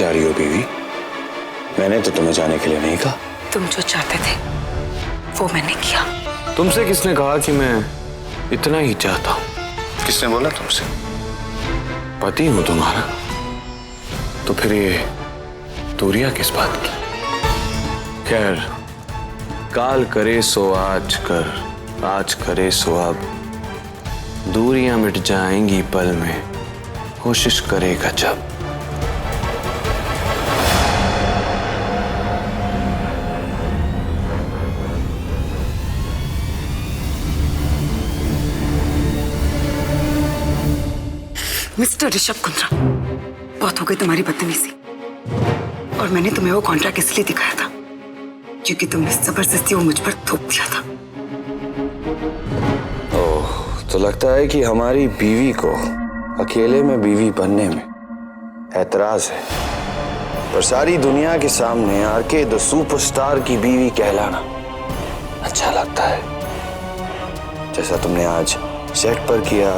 जा रही हो बीवी? मैंने तो तुम्हें जाने के लिए नहीं कहा। तुम जो चाहते थे वो मैंने किया। तुमसे किसने कहा कि मैं इतना ही चाहता हूं? किसने बोला तुमसे? पति हूं तुम्हारा, तो फिर ये दूरियां किस बात की? खैर, काल करे सो आज कर, आज करे सो अब, दूरियां मिट जाएंगी पल में, कोशिश करेगा जब। मिस्टर ऋषभ कुंद्रा, बहुत हो गई तुम्हारी बदतमीजी। और मैंने तुम्हें वो कॉन्ट्रैक्ट इसलिए दिखाया था क्योंकि तुमने जबरदस्ती वो मुझ पर थोप दिया था। ओह, तो लगता है कि हमारी बीवी को अकेले में बीवी बनने में ऐतराज है, पर सारी दुनिया के सामने आरके द सुपरस्टार की बीवी कहलाना अच्छा लगता है। जैसा तुमने आज सेट पर किया,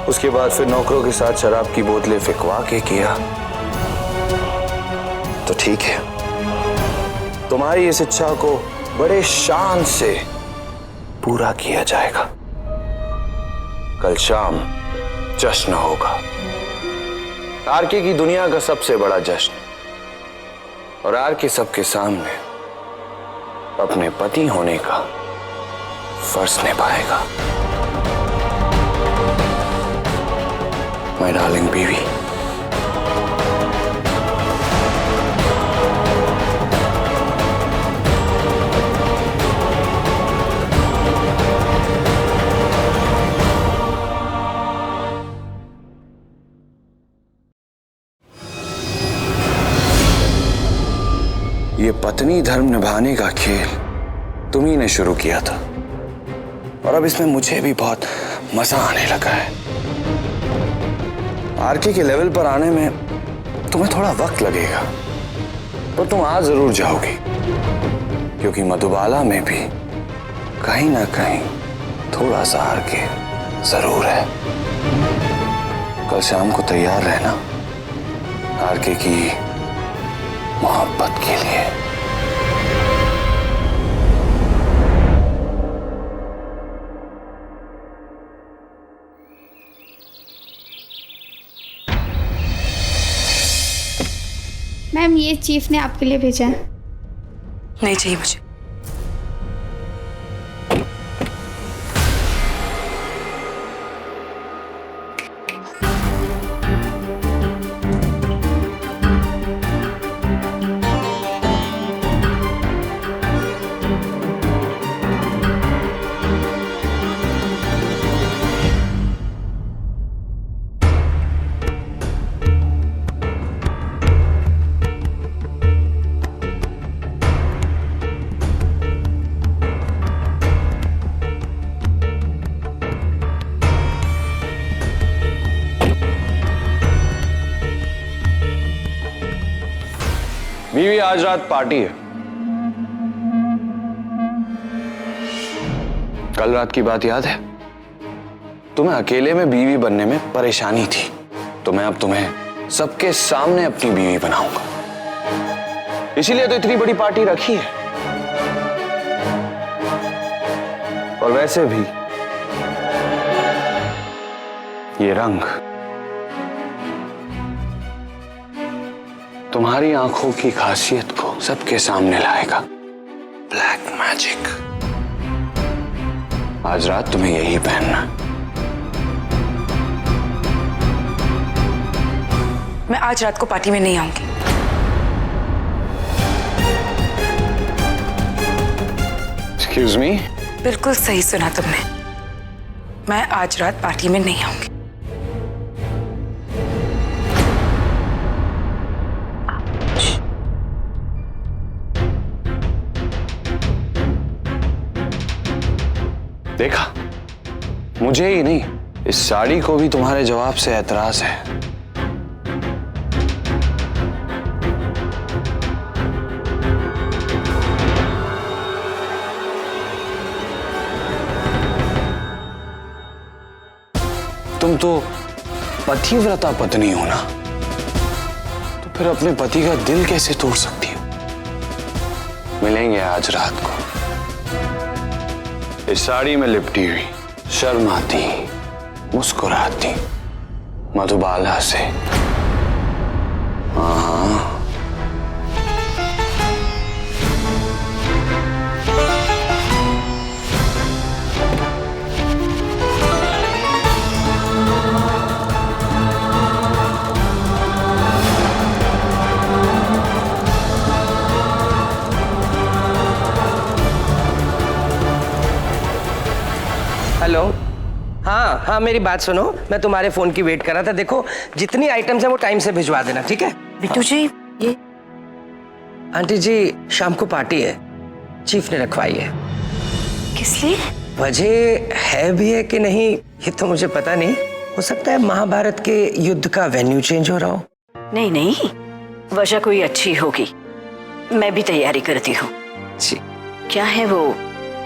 उसके बाद फिर नौकरों के साथ शराब की बोतलें फिकवा के किया, तो ठीक है। तुम्हारी इस इच्छा को बड़े शान से पूरा किया जाएगा। कल शाम जश्न होगा, आरके की दुनिया का सबसे बड़ा जश्न, और आरके सबके सामने अपने पति होने का फर्ज निभाएगा। माय डार्लिंग बीवी, ये पत्नी धर्म निभाने का खेल तुम्ही ने शुरू किया था, और अब इसमें मुझे भी बहुत मजा आने लगा है। आरके के लेवल पर आने में तुम्हें थोड़ा वक्त लगेगा, पर तुम आ जरूर जाओगी, क्योंकि मधुबाला में भी कहीं ना कहीं थोड़ा सा आरके जरूर है। कल शाम को तैयार रहना आरके की मोहब्बत के लिए। मैम, ये चीफ ने आपके लिए भेजा है। नहीं चाहिए मुझे। बीवी, आज रात पार्टी है। कल रात की बात याद है? तुम्हें अकेले में बीवी बनने में परेशानी थी, तो मैं अब तुम्हें सबके सामने अपनी बीवी बनाऊंगा। इसीलिए तो इतनी बड़ी पार्टी रखी है। और वैसे भी ये रंग तुम्हारी आंखों की खासियत को सबके सामने लाएगा। Black magic. आज रात तुम्हें यही पहनना। मैं आज रात को पार्टी में नहीं आऊंगी। Excuse me? बिल्कुल सही सुना तुमने। मैं आज रात पार्टी में नहीं आऊंगी। देखा, मुझे ही नहीं, इस साड़ी को भी तुम्हारे जवाब से ऐतराज है। तुम तो पतिव्रता पत्नी हो ना, तो फिर अपने पति का दिल कैसे तोड़ सकती हो? मिलेंगे आज रात को इस साड़ी में लिपटी हुई, शर्माती, मुस्कुराती मधुबाला से। हाँ, हेलो। हाँ हाँ, मेरी बात सुनो, मैं तुम्हारे फोन की वेट कर रहा था। देखो जितनी आइटम्स है वो टाइम से भिजवा देना, ठीक है? बिट्टू जी, ये आंटी जी, शाम को पार्टी है, चीफ ने रखवाई है। किस लिए? वजह है भी है कि नहीं ये तो मुझे पता नहीं। हो सकता है महाभारत के युद्ध का वेन्यू चेंज हो रहा हो। नहीं नहीं, वजह कोई अच्छी होगी, मैं भी तैयारी करती हूँ। जी। क्या है वो,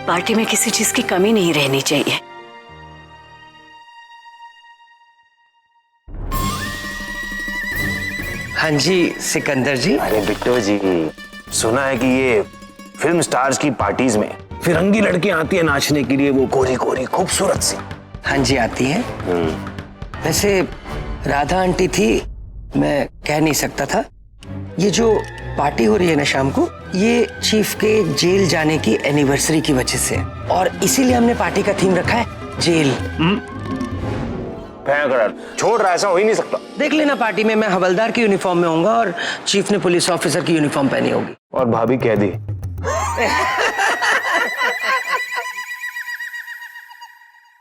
पार्टी में किसी चीज की कमी नहीं रहनी चाहिए। हाँ जी सिकंदर जी। अरे बिट्टू जी, सुना है कि ये फिल्म स्टार्स की पार्टीज में फिरंगी लड़कियां आती है नाचने के लिए, वो गोरी गोरी खूबसूरत सी। हाँ जी आती है। वैसे राधा आंटी थी, मैं कह नहीं सकता था। ये जो पार्टी हो रही है ना शाम को, ये चीफ के जेल जाने की एनिवर्सरी की वजह से, और इसीलिए हमने पार्टी का थीम रखा है जेल। छोड़ रहा, ऐसा हो ही नहीं सकता। देख लेना, पार्टी में मैं हवलदार की यूनिफॉर्म में होऊंगा और चीफ ने पुलिस ऑफिसर की यूनिफॉर्म पहनी होगी। और भाभी कह दी।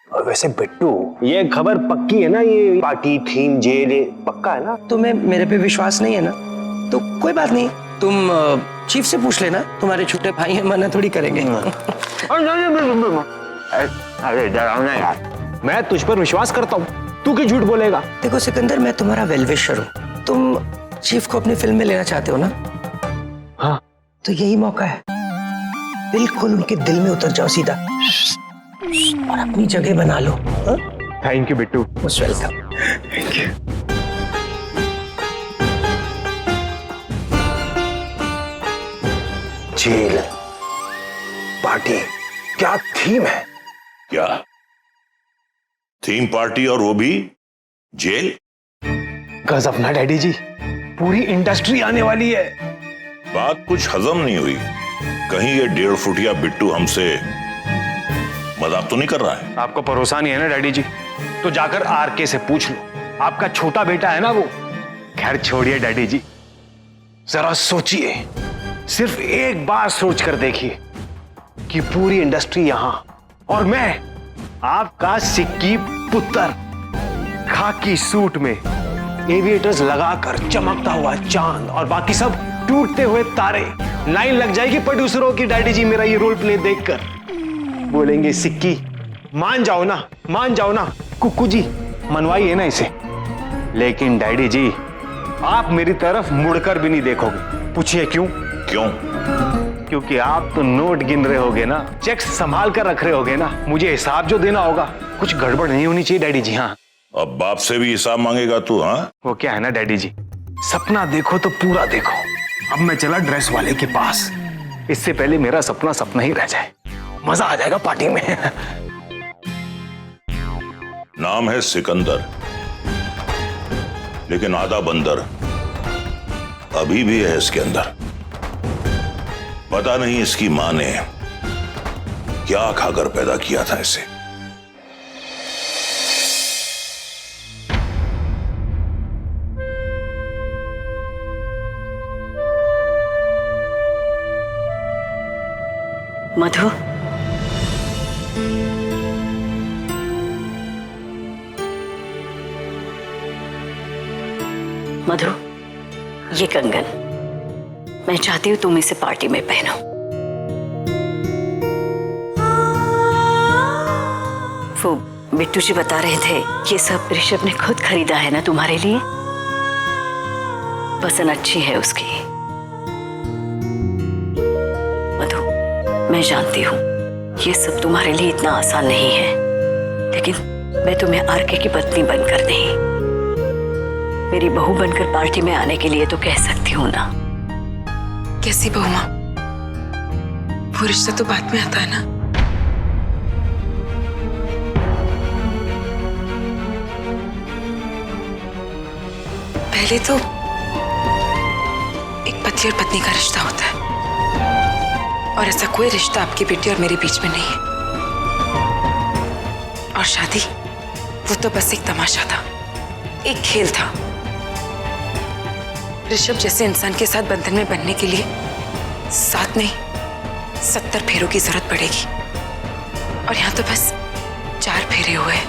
और वैसे बिट्टू, ये खबर पक्की है ना? ये पार्टी थीम जेल, ये पक्का है ना? तुम्हें मेरे पे विश्वास नहीं है ना, तो कोई बात नहीं, तुम चीफ से पूछ लेना, तुम्हारे छोटे भाई हैं, मना थोड़ी करेंगे। अरे डरावना यार, मैं तुझ पर विश्वास करता हूँ, तू क्यों झूठ बोलेगा? देखो सिकंदर, मैं तुम्हारा वेलविशर हूँ, तुम चीफ को अपनी फिल्म में लेना चाहते हो ना? हाँ, तो यही मौका है, बिल्कुल उनके दिल में उतर जाओ सीधा और अपनी जगह बना लो। Thank you Bittu. Most welcome. Thank you. Jail party, क्या थीम है? क्या थीम पार्टी, और वो भी जेल? गजब ना डैडी जी, पूरी इंडस्ट्री आने वाली है। बात कुछ हजम नहीं हुई। कहीं ये 1.5 फुटिया बिट्टू हमसे मजाक तो नहीं कर रहा है? आपको भरोसा नहीं है ना डैडी जी, तो जाकर आरके से पूछ लो, आपका छोटा बेटा है ना वो। खैर छोड़िए डैडी जी, जरा सोचिए, सिर्फ एक बार सोच कर देखिए कि पूरी इंडस्ट्री यहां और मैं, आपका सिक्की पुत्र, खाकी सूट में एविएटर्स लगाकर चमकता हुआ चांद और बाकी सब टूटते हुए तारे। लाइन लग जाएगी प्रोड्यूसरों की डैडी जी मेरा ये रोल प्ले देखकर। बोलेंगे सिक्की मान जाओ ना, मान जाओ ना, कुक्कू जी मनवाइए ना इसे। लेकिन डैडी जी, आप मेरी तरफ मुड़कर भी नहीं देखोगे। पूछिए क्यों? क्यों? क्योंकि आप तो नोट गिन रहे होगे ना, चेक संभाल कर रख रहे होगे ना, मुझे हिसाब जो देना होगा, कुछ गड़बड़ नहीं होनी चाहिए डैडी जी। हाँ, अब बाप से भी हिसाब मांगेगा तू? हाँ, वो क्या है ना डैडी जी, सपना देखो तो पूरा देखो। अब मैं चला ड्रेस वाले के पास, इससे पहले मेरा सपना सपना ही रह जाए। मजा आ जाएगा पार्टी में। नाम है सिकंदर, लेकिन आधा बंदर अभी भी है इसके अंदर। पता नहीं इसकी मां ने क्या खाकर पैदा किया था इसे। मधु, मधु, ये कंगन मैं चाहती हूँ तुम इसे पार्टी में पहनो। वो बिट्टू जी बता रहे थे ये सब ऋषभ ने खुद खरीदा है ना तुम्हारे लिए। पसंद अच्छी है उसकी। मधु, मैं जानती हूँ ये सब तुम्हारे लिए इतना आसान नहीं है, लेकिन मैं तुम्हें आरके की पत्नी बनकर नहीं, मेरी बहू बनकर पार्टी में आने के लिए तो कह सकती हूँ ना। कैसी बहू माँ? वो रिश्ता तो बाद में आता है ना। पहले तो एक पति और पत्नी का रिश्ता होता है, और ऐसा कोई रिश्ता आपकी बेटी और मेरे बीच में नहीं है। और शादी, वो तो बस एक तमाशा था, एक खेल था। ऋषभ जैसे इंसान के साथ बंधन में बनने के लिए 7 नहीं 70 फेरों की जरूरत पड़ेगी, और यहां तो बस 4 फेरे हुए हैं।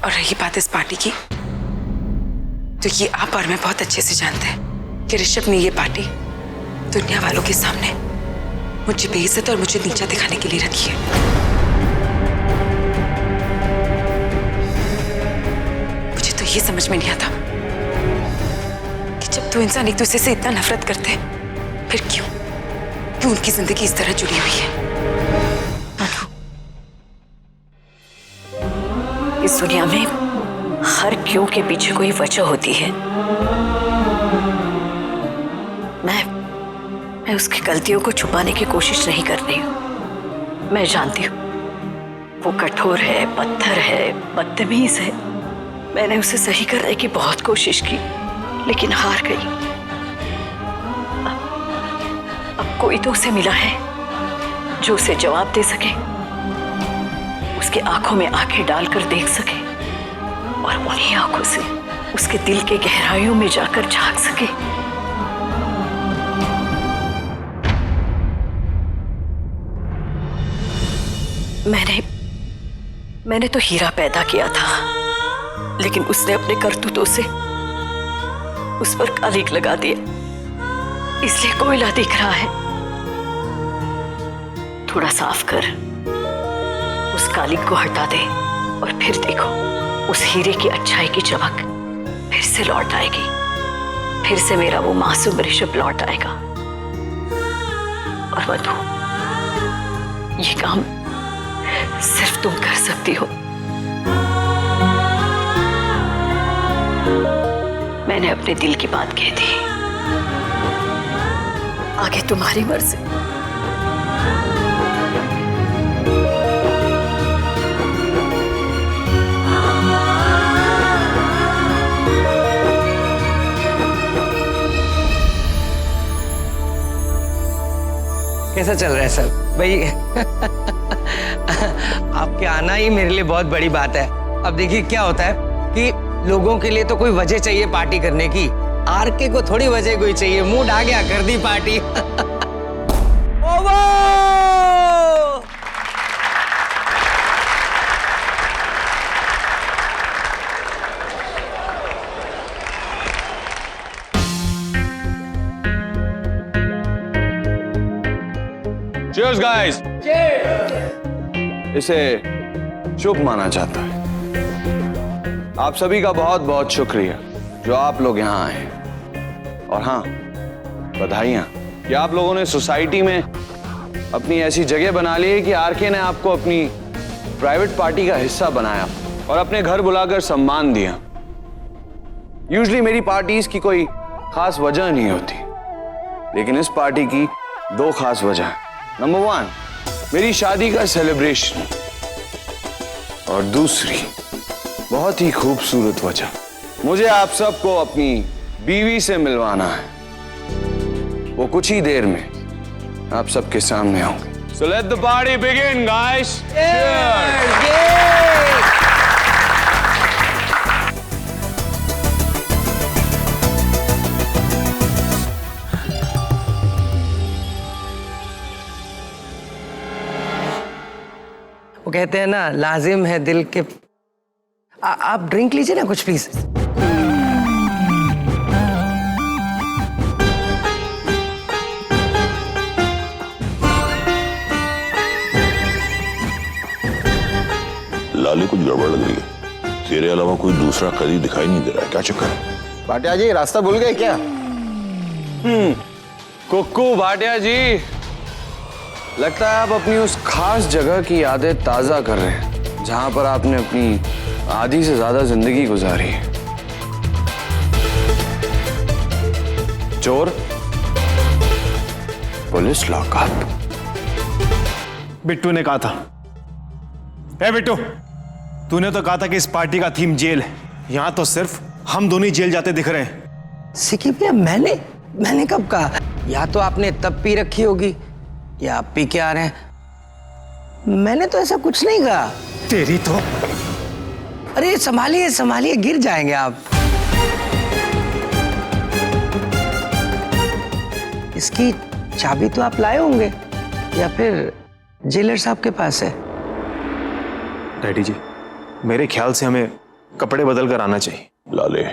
और रही बात इस पार्टी की, तो ये आप और मैं बहुत अच्छे से जानते हैं कि ऋषभ ने ये पार्टी दुनिया वालों के सामने मुझे बेइज्जत और मुझे नीचा दिखाने के लिए रखी है। मुझे तो ये समझ में नहीं आता कि जब दो इंसान एक दूसरे से इतना नफरत करते हैं, फिर क्यों उनकी जिंदगी इस तरह जुड़ी हुई है। इस दुनिया में हर क्यों के पीछे कोई वजह होती है। मैं उसकी गलतियों को छुपाने की कोशिश नहीं कर रही हूं। मैं जानती हूं वो कठोर है, पत्थर है, बदतमीज है। मैंने उसे सही करने की बहुत कोशिश की, लेकिन हार गई। अब कोई तो उसे मिला है जो उसे जवाब दे सके, उसकी आंखों में आंखें डालकर देख सके, और उन्हीं आंखों से उसके दिल के गहराइयों में जाकर झांक सके। मैंने तो हीरा पैदा किया था, लेकिन उसने अपने करतूतों से उस पर कालिक लगा दिया, इसलिए कोयला दिख रहा है। थोड़ा साफ कर, उस कालिक को हटा दे, और फिर देखो उस हीरे की अच्छाई की चमक फिर से लौट आएगी। फिर से मेरा वो मासूम ऋषभ लौट आएगा। और मधु, ये काम सिर्फ तुम कर सकती हो। मैंने अपने दिल की बात कह दी, आगे तुम्हारी मर्जी। कैसा चल रहा है सर भाई? आपके आना ही मेरे लिए बहुत बड़ी बात है। अब देखिए क्या होता है कि लोगों के लिए तो कोई वजह चाहिए पार्टी करने की, आरके को थोड़ी वजह कोई चाहिए। मूड आ गया, कर दी पार्टी। Cheers guys! इसे शुभ माना जाता है। आप सभी का बहुत बहुत शुक्रिया जो आप लोग यहाँ आए, और हाँ, बधाइयाँ कि आप लोगों ने सोसाइटी में अपनी ऐसी जगह बना ली है कि आरके ने आपको अपनी प्राइवेट पार्टी का हिस्सा बनाया और अपने घर बुलाकर सम्मान दिया। यूजुअली मेरी पार्टीज की कोई खास वजह नहीं होती, लेकिन इस पार्टी की 2 खास वजह है। नंबर 1, मेरी शादी का सेलिब्रेशन, और दूसरी बहुत ही खूबसूरत वजह, मुझे आप सबको अपनी बीवी से मिलवाना है। वो कुछ ही देर में आप सबके सामने होंगे। So let the party begin, guys. वो कहते हैं ना, लाजिम है दिल के। आप ड्रिंक लीजिए ना कुछ प्लीज। लाली कुछ गड़बड़ लग रही है। तेरे अलावा कोई दूसरा कदी दिखाई नहीं दे रहा है, क्या चक्कर है? भाटिया जी, रास्ता भूल गए क्या? कुक्कू भाटिया जी, लगता है आप अपनी उस खास जगह की यादें ताजा कर रहे हैं जहां पर आपने अपनी आधी से ज्यादा जिंदगी गुजारी। चोर, पुलिस लॉकअप। बिट्टू ने कहा था, ए बिट्टू, तूने तो कहा था कि इस पार्टी का थीम जेल है। यहां तो सिर्फ हम दोनों ही जेल जाते दिख रहे हैं। सिकी भैया, मैंने कब कहा? या तो आपने तब पी रखी होगी या आप पी के आ रहे हैं। मैंने तो ऐसा कुछ नहीं कहा। तेरी तो। अरे संभालिए संभालिए, गिर जाएंगे आप। इसकी चाबी तो आप लाए होंगे या फिर जेलर साहब के पास है? डैडी जी, मेरे ख्याल से हमें कपड़े बदल कर आना चाहिए। लाले,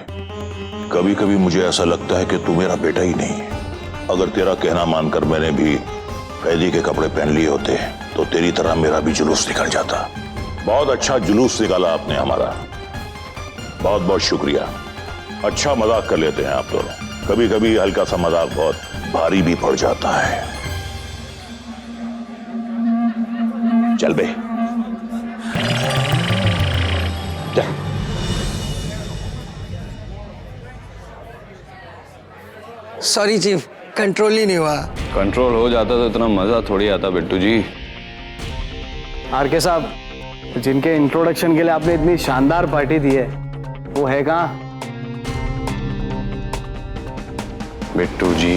कभी कभी मुझे ऐसा लगता है कि तू मेरा बेटा ही नहीं है। अगर तेरा कहना मानकर मैंने भी कैदी के कपड़े पहन लिए होते तो तेरी तरह मेरा भी जुलूस निकल जाता। बहुत अच्छा जुलूस निकाला आपने हमारा, बहुत बहुत शुक्रिया। अच्छा मजाक कर लेते हैं आप दोनों। कभी कभी हल्का सा मजाक बहुत भारी भी पड़ जाता है। चल बे, चल। सॉरी चीफ, कंट्रोल ही नहीं हुआ। कंट्रोल हो जाता तो इतना मजा थोड़ी आता बिट्टू जी। आरके साहब, जिनके इंट्रोडक्शन के लिए आपने इतनी शानदार पार्टी दी है, वो है कहाँ? बिट्टू जी,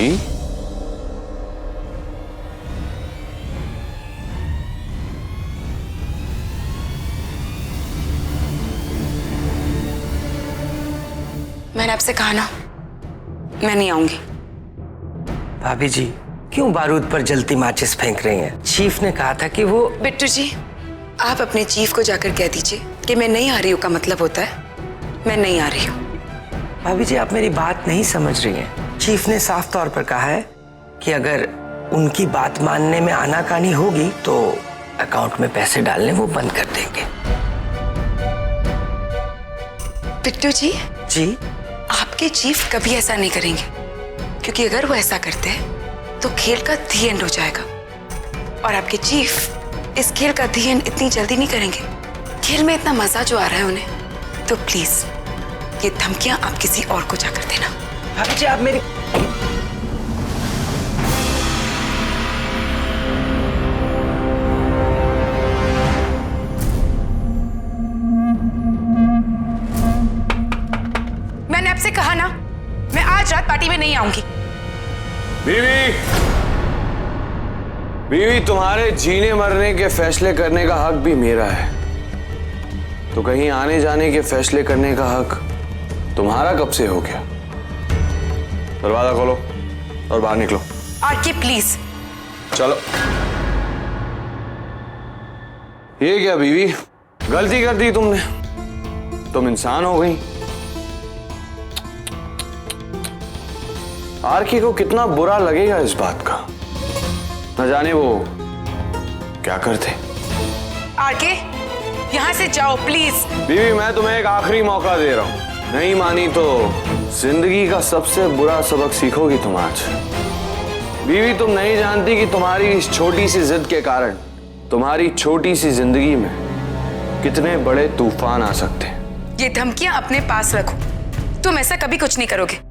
मैंने आपसे कहा ना, मैं नहीं आऊंगी। भाभी जी, क्यों बारूद पर जलती माचिस फेंक रही हैं? चीफ ने कहा था कि वो। बिट्टू जी, आप अपने चीफ को जाकर कह दीजिए कि मैं नहीं आ रही हूँ का मतलब होता है मैं नहीं आ रही हूँ। भाभी जी, आप मेरी बात नहीं समझ रही हैं। चीफ ने साफ तौर पर कहा है कि अगर उनकी बात मानने में आनाकानी होगी तो अकाउंट में पैसे डालने वो बंद कर देंगे। बिट्टू जी, जी? आपके चीफ कभी ऐसा नहीं करेंगे, क्योंकि अगर वो ऐसा करते हैं तो खेल का दी एंड हो जाएगा, और आपके चीफ इस खेल का दी एंड इतनी जल्दी नहीं करेंगे। खेल में इतना मजा जो आ रहा है उन्हें, तो प्लीज ये धमकियां आप किसी और को जाकर देना। भाभी जी, आप मेरी। मैंने आपसे कहा ना, मैं आज रात पार्टी में नहीं आऊंगी। बीवी, तुम्हारे जीने मरने के फैसले करने का हक भी मेरा है, तो कहीं आने जाने के फैसले करने का हक तुम्हारा कब से हो गया? दरवाजा खोलो और बाहर निकलो। आरके प्लीज। चलो। ये क्या बीवी, गलती कर दी तुमने, तुम इंसान हो गई। आरके को कितना बुरा लगेगा इस बात का, न जाने वो क्या करते। आरके, यहां से जाओ प्लीज। बीवी, मैं तुम्हें एक आखिरी मौका दे रहा हूं, नहीं मानी तो जिंदगी का सबसे बुरा सबक सीखोगी तुम आज। बीवी, तुम नहीं जानती कि तुम्हारी इस छोटी सी जिद के कारण तुम्हारी छोटी सी जिंदगी में कितने बड़े तूफान आ सकते हैं। ये धमकियां अपने पास रखो, तुम ऐसा कभी कुछ नहीं करोगे।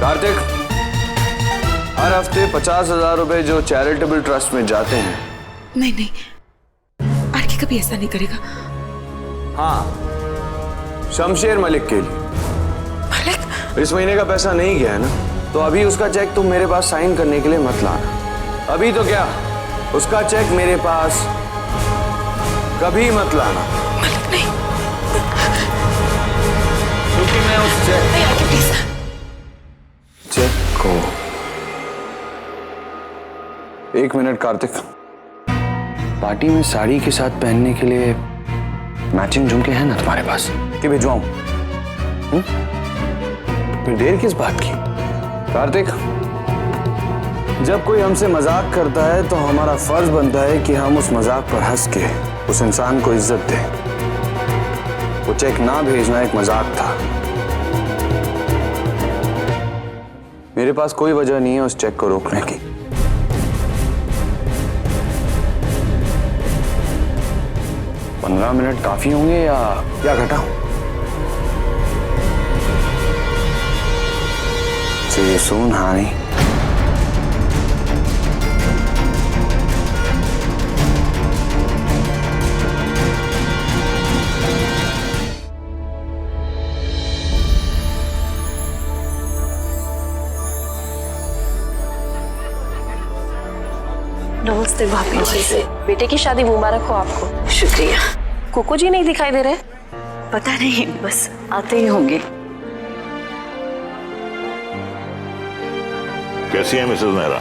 कार्तिक, हर हफ्ते 50,000 रुपए जो चैरिटेबल ट्रस्ट में जाते हैं। नहीं नहीं, आरके कभी ऐसा नहीं करेगा। हाँ, शमशेर मलिक के लिए। मलिक? इस महीने का पैसा नहीं गया है ना, तो अभी उसका चेक तुम मेरे पास साइन करने के लिए मत लाना। अभी तो क्या, उसका चेक मेरे पास कभी मत लाना। मलिक नहीं, क्योंकि मैं उस नहीं आरके प्लीज। चेक को एक मिनट। कार्तिक, पार्टी में साड़ी के साथ पहनने के लिए मैचिंग झुमके हैं ना तुम्हारे पास, कि भिजवाऊं? फिर देर किस बात की? कार्तिक, जब कोई हमसे मजाक करता है तो हमारा फर्ज बनता है कि हम उस मजाक पर हंस के उस इंसान को इज्जत दें। वो चेक ना भेजना एक मजाक था। मेरे पास कोई वजह नहीं है उस चेक को रोकने की। 15 मिनट काफी होंगे या घटाऊं? See you soon, honey. नमस्ते भाभी जी। बेटे की शादी मुबारक हो आपको। शुक्रिया। कोको जी नहीं दिखाई दे रहे? पता नहीं, बस आते ही होंगे। कैसी है मिसेस नेहरा?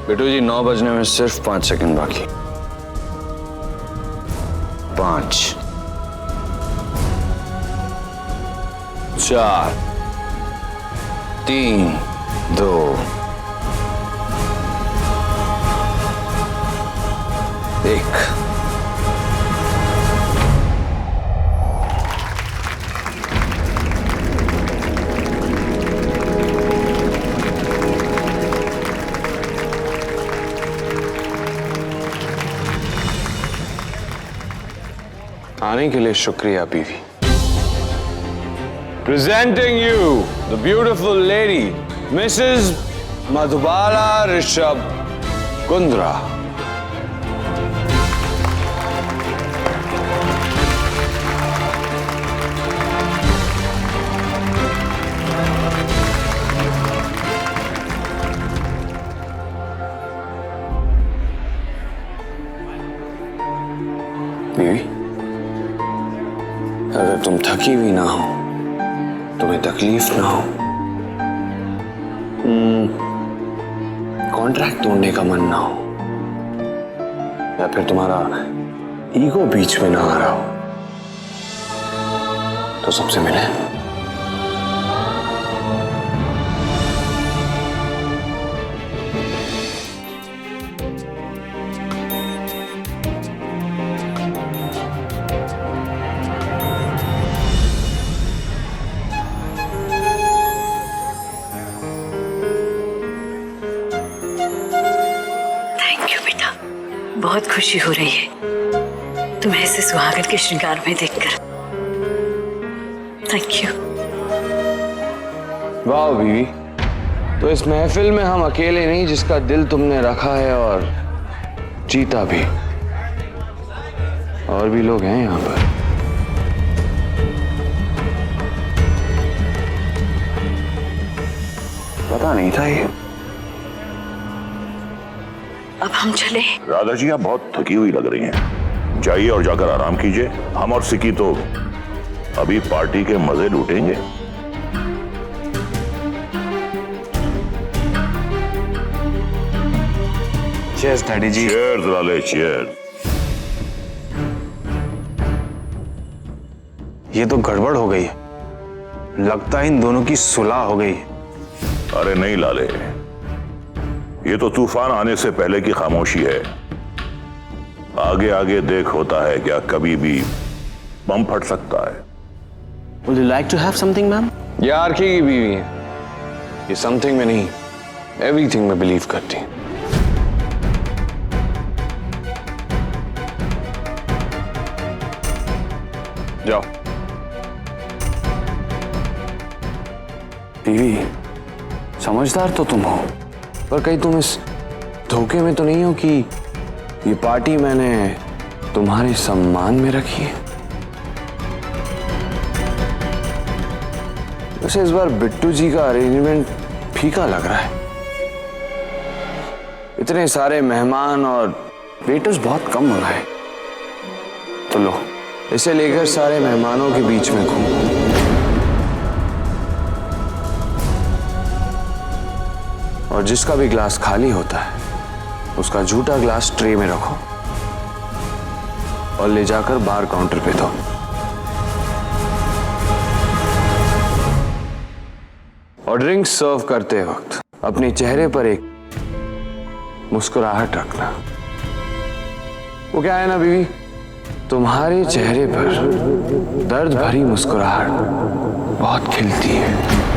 बेटू जी 9 बजने में सिर्फ 5 सेकंड बाकी। 5 4 3 2 1। आने के लिए शुक्रिया बीवी। Presenting you the beautiful lady, Mrs. Madhubala Rishabh Kundra. बीवी, अगर तुम थकी हुई ना हो, तुम्हें तकलीफ ना हो, कॉन्ट्रैक्ट तोड़ने का मन ना हो, या फिर तुम्हारा ईगो बीच में ना आ रहा हो, तो सबसे मिले। बहुत खुशी हो रही है तुम्हें ऐसे सुहागन के श्रृंगार में देखकर। Thank you. वाह बीवी, तो इस महफिल में हम अकेले नहीं जिसका दिल तुमने रखा है और जीता भी। और भी लोग हैं यहाँ पर। पता नहीं था ये। अब हम चले। राधा जी आप बहुत थकी हुई लग रही हैं। जाइए और जाकर आराम कीजिए। हम और सिकी तो अभी पार्टी के मजे लूटेंगे। चीयर्स डैडी जी। चीयर्स लाले, चीयर्स। ये तो गड़बड़ हो गई। लगता है इन दोनों की सुलह हो गई। अरे नहीं लाले, ये तो तूफान आने से पहले की खामोशी है। आगे आगे देख, होता है क्या, कभी भी बम फट सकता है। Would you like to have something, ma'am? ये आरके की बीवी है, ये समथिंग में नहीं, एवरीथिंग में बिलीव करती है। जाओ। बीवी, समझदार तो तुम हो, पर कहीं तुम इस धोखे में तो नहीं हो कि ये पार्टी मैंने तुम्हारे सम्मान में रखी है? वैसे इस बार बिट्टू जी का अरेंजमेंट फीका लग रहा है। इतने सारे मेहमान और वेटर्स बहुत कम हो रहा है। तो लो, इसे लेकर सारे मेहमानों के बीच में घूमो। और जिसका भी ग्लास खाली होता है उसका झूठा ग्लास ट्रे में रखो और ले जाकर बार काउंटर पे दो। और ड्रिंक सर्व करते वक्त अपने चेहरे पर एक मुस्कुराहट रखना। वो क्या है ना बीवी, तुम्हारे चेहरे पर दर्द भरी मुस्कुराहट बहुत खिलती है।